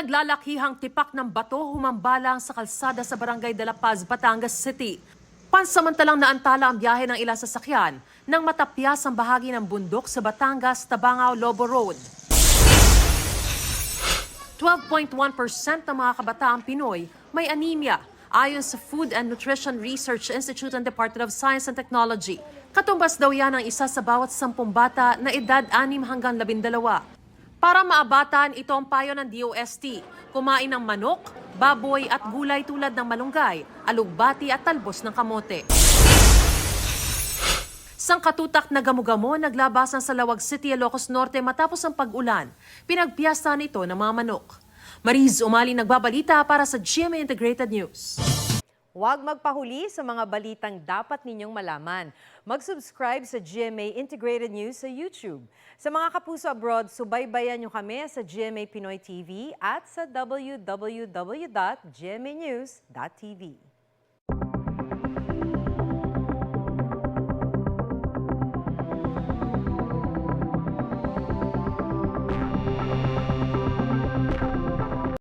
pinaglalakihang tipak ng bato humambalang sa kalsada sa Barangay de la Paz, Batangas City. Pansamantalang naantala ang biyahe ng ilang sasakyan nang matapyas ang bahagi ng bundok sa Batangas, Tabangao, Lobo Road. 12.1% ng mga kabataang Pinoy may anemia ayon sa Food and Nutrition Research Institute and Department of Science and Technology. Katumbas daw yan ang isa sa bawat 10 bata na edad 6 hanggang 12. Para maabatan, ito ang payo ng DOST. Kumain ng manok, baboy at gulay tulad ng malunggay, alugbati at talbos ng kamote. Sangkatutak na gamo-gamo naglabasan sa Lawag City, Ilocos Norte matapos ang pag-ulan. Pinagpiyastahan ito ng mga manok. Mariz Umali nagbabalita para sa GMA Integrated News. Huwag magpahuli sa mga balitang dapat ninyong malaman. Mag-subscribe sa GMA Integrated News sa YouTube. Sa mga kapuso abroad, subaybayan nyo kami sa GMA Pinoy TV at sa www.gmanews.tv.